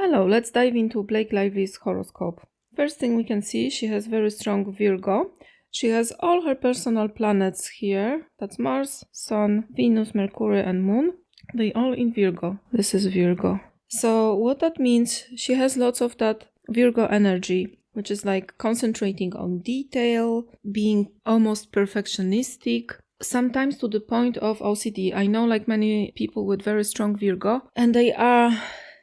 Hello, let's dive into Blake Lively's horoscope. First thing we can see, she has very strong Virgo. She has all her personal planets here. That's Mars, Sun, Venus, Mercury, and Moon. They all in Virgo. This is Virgo. So what that means, she has lots of that Virgo energy, which is like concentrating on detail, being almost perfectionistic, sometimes to the point of OCD. I know like many people with very strong Virgo, and they are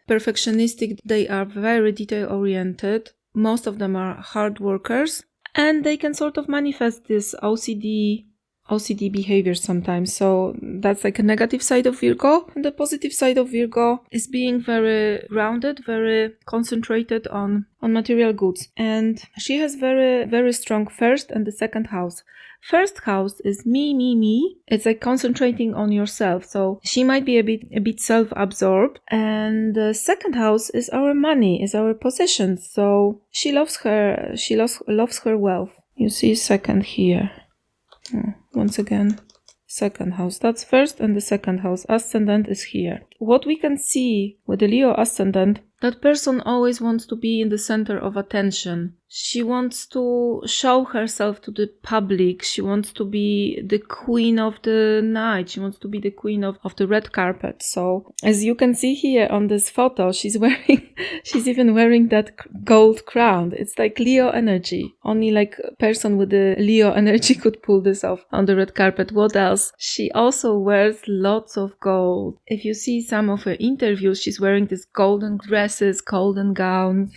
perfectionistic, they are very detail-oriented. Most of them are hard workers, and they can sort of manifest this OCD behavior sometimes. So that's like a negative side of Virgo. And the positive side of Virgo is being very grounded, very concentrated on material goods. And she has very, very strong first and the second house. First house is me. It's like concentrating on yourself. So she might be a bit self-absorbed. And the second house is our money, is our possessions. So she loves her wealth. You see second here. Once again, second house. That's first and the second house. Ascendant is here. What we can see with the Leo ascendant, that person always wants to be in the center of attention. She wants to show herself to the public. She wants to be the queen of the night. She wants to be the queen of the red carpet. So as you can see here on this photo, she's even wearing that gold crown. It's like Leo energy. Only like a person with the Leo energy could pull this off on the red carpet. What else? She also wears lots of gold. If you see some of her interviews, she's wearing these golden dresses, golden gowns.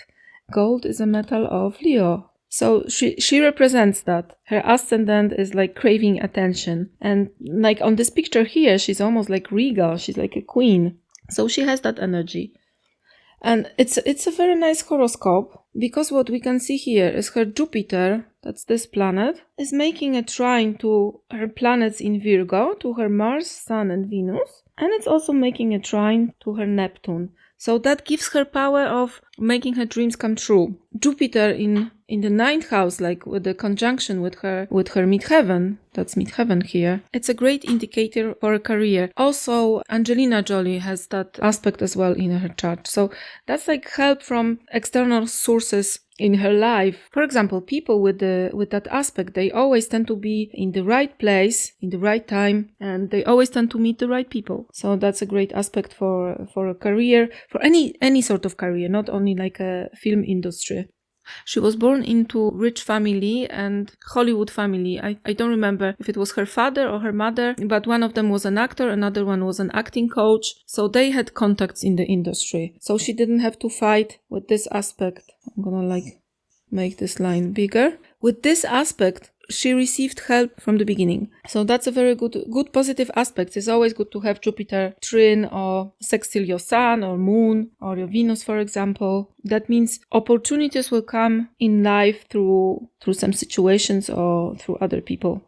Gold is a metal of Leo. So she represents that. Her ascendant is like craving attention. And like on this picture here, she's almost like regal. She's like a queen. So she has that energy. And it's a very nice horoscope, because what we can see here is her Jupiter, that's this planet, is making a trine to her planets in Virgo, to her Mars, Sun and Venus. And it's also making a trine to her Neptune. So that gives her power of making her dreams come true. Jupiter in the 9th house, like with the conjunction with her midheaven, that's midheaven here, it's a great indicator for a career. Also, Angelina Jolie has that aspect as well in her chart. So that's like help from external sources in her life. For example, people with that aspect, they always tend to be in the right place, in the right time, and they always tend to meet the right people. So that's a great aspect for a career, for any sort of career, not only like a film industry. She was born into rich family and Hollywood family. I don't remember if it was her father or her mother, but one of them was an actor, another one was an acting coach. So they had contacts in the industry. So she didn't have to fight with this aspect. I'm gonna like make this line bigger. With this aspect, she received help from the beginning. So that's a very good positive aspect. It's always good to have Jupiter trine or sextile your Sun or Moon or your Venus, for example. That means opportunities will come in life through some situations or through other people.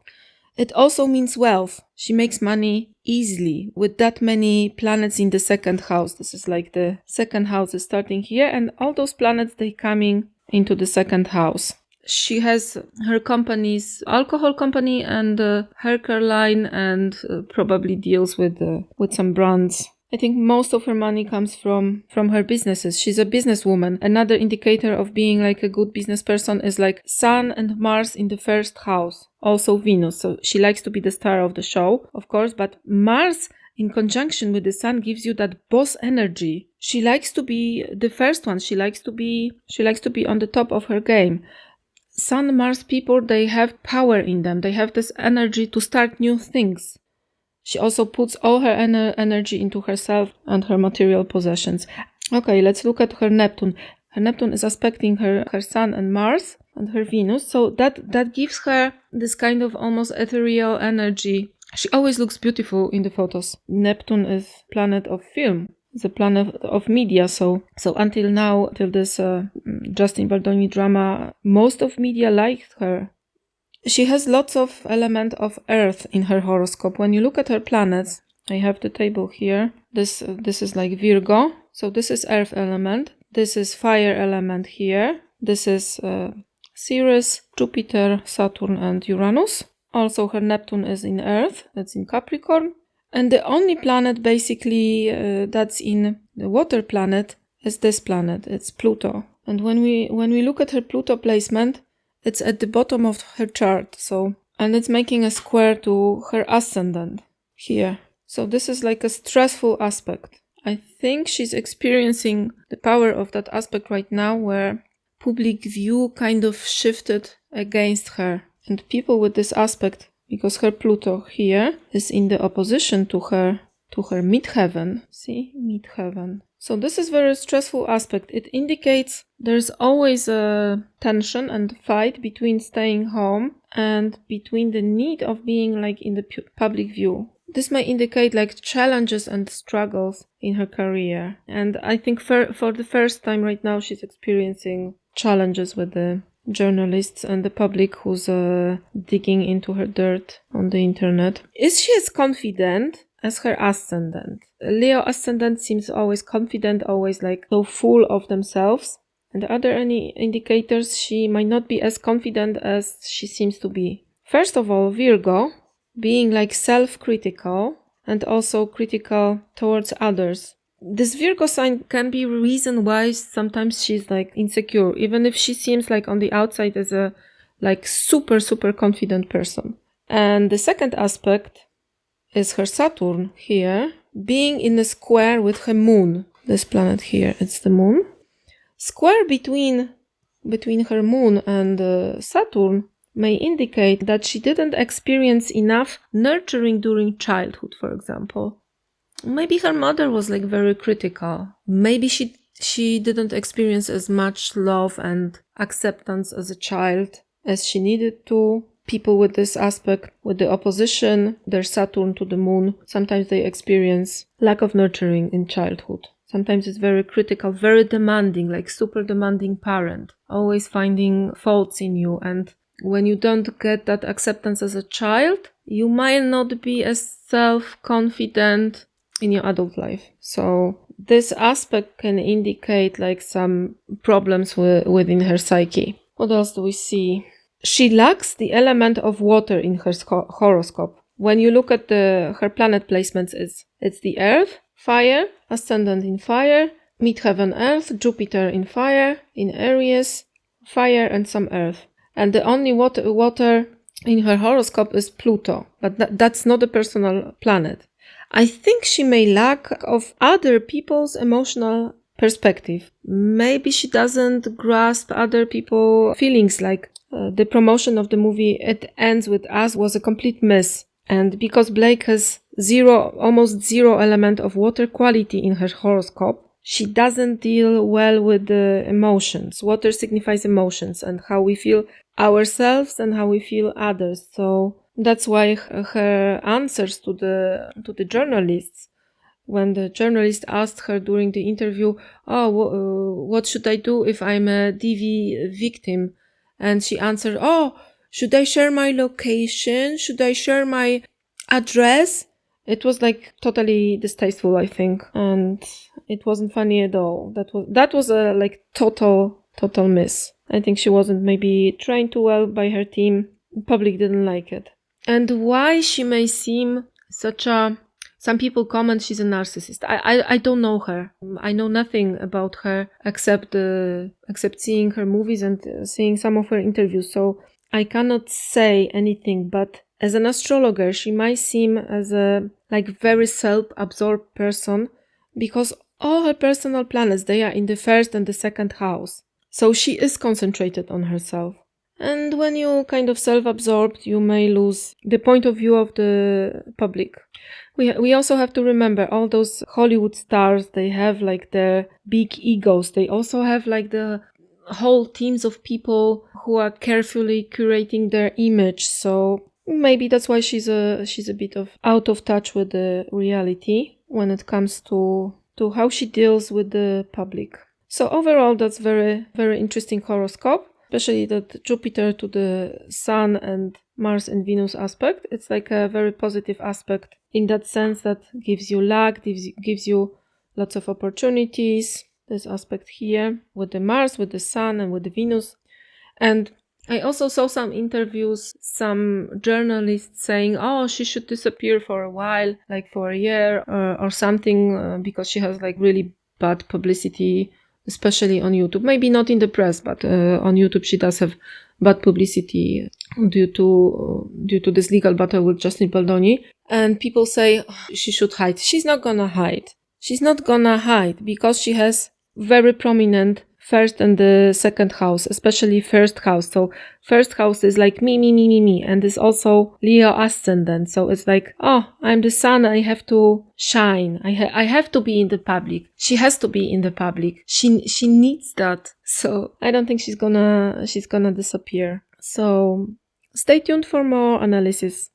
It also means wealth. She makes money easily with that many planets in the second house. This is like the second house is starting here, and all those planets, they coming into the second house. She has her companies, alcohol company and hair care line, and probably deals with some brands. I think most of her money comes from her businesses. She's a businesswoman. Another indicator of being like a good business person is like Sun and Mars in the first house. Also Venus. So she likes to be the star of the show, of course, but Mars in conjunction with the Sun gives you that boss energy. She likes to be the first one. She likes to be on the top of her game. Sun Mars people, they have power in them. They have this energy to start new things. She also puts all her energy into herself and her material possessions. Okay, let's look at her Neptune. Her Neptune is aspecting her Sun and Mars and her Venus. So that gives her this kind of almost ethereal energy. She always looks beautiful in the photos. Neptune is planet of film. It's a planet of media, so until now, till this Justin Baldoni drama, most of media liked her. She has lots of element of Earth in her horoscope. When you look at her planets, I have the table here. This is like Virgo, so this is Earth element. This is fire element here. This is Ceres, Jupiter, Saturn, and Uranus. Also, her Neptune is in Earth. That's in Capricorn. And the only planet basically that's in the water planet is this planet. It's Pluto. And when we look at her Pluto placement, it's at the bottom of her chart. And it's making a square to her ascendant here. So this is like a stressful aspect. I think she's experiencing the power of that aspect right now, where public view kind of shifted against her. And people with this aspect, because her Pluto here is in the opposition to her midheaven. See, midheaven. So this is very stressful aspect. It indicates there's always a tension and fight between staying home and between the need of being like in the public view. This may indicate like challenges and struggles in her career. And I think for the first time right now, she's experiencing challenges with the journalists and the public who's digging into her dirt on the internet. Is she as confident as her ascendant? Leo ascendant seems always confident, always like so full of themselves. And are there any indicators she might not be as confident as she seems to be? First of all, Virgo, being like self-critical and also critical towards others. This Virgo sign can be a reason why sometimes she's like insecure, even if she seems like on the outside as a like super confident person. And the second aspect is her Saturn here being in a square with her moon. This planet here, it's the moon. Square between her moon and Saturn may indicate that she didn't experience enough nurturing during childhood, for example. Maybe her mother was like very critical. Maybe she didn't experience as much love and acceptance as a child as she needed to. People with this aspect, with the opposition, their Saturn to the moon, sometimes they experience lack of nurturing in childhood. Sometimes it's very critical, very demanding, like super demanding parent, always finding faults in you. And when you don't get that acceptance as a child, you might not be as self-confident in your adult life. So this aspect can indicate like some problems within her psyche. What else do we see? She lacks the element of water in her horoscope. When you look at her planet placements, it's the Earth, fire, ascendant in fire, midheaven Earth, Jupiter in fire, in Aries, fire and some Earth. And the only water in her horoscope is Pluto, but that's not a personal planet. I think she may lack of other people's emotional perspective. Maybe she doesn't grasp other people's feelings, like the promotion of the movie It Ends With Us was a complete mess. And because Blake has almost zero element of water quality in her horoscope, she doesn't deal well with the emotions. Water signifies emotions and how we feel ourselves and how we feel others. So that's why her answers to the journalists, when the journalist asked her during the interview, what should I do if I'm a DV victim? And she answered, should I share my location? Should I share my address? It was like totally distasteful, I think. And it wasn't funny at all. That was a like total miss. I think she wasn't maybe trained too well by her team. The public didn't like it. And why she may seem some people comment she's a narcissist. I don't know her. I know nothing about her except seeing her movies and seeing some of her interviews. So I cannot say anything, but as an astrologer, she might seem as a like very self-absorbed person because all her personal planets, they are in the first and the second house. So she is concentrated on herself. And when you're kind of self-absorbed, you may lose the point of view of the public. We also have to remember all those Hollywood stars, they have like their big egos. They also have like the whole teams of people who are carefully curating their image. So maybe that's why she's a bit of out of touch with the reality when it comes to how she deals with the public. So overall, that's very, very interesting horoscope, especially that Jupiter to the Sun and Mars and Venus aspect. It's like a very positive aspect in that sense that gives you luck, gives you lots of opportunities. This aspect here with the Mars, with the Sun and with the Venus. And I also saw some interviews, some journalists saying, she should disappear for a while, like for a year or something, because she has like really bad publicity, especially on YouTube. Maybe not in the press, but on YouTube she does have bad publicity due to this legal battle with Justin Baldoni. And people say she should hide. She's not gonna hide. She's not gonna hide because she has very prominent first and the second house, especially first house. So first house is like me, and is also Leo ascendant. So it's like, oh, I'm the sun, I have to shine. I have to be in the public. She has to be in the public. She needs that. So I don't think she's gonna disappear. So stay tuned for more analysis.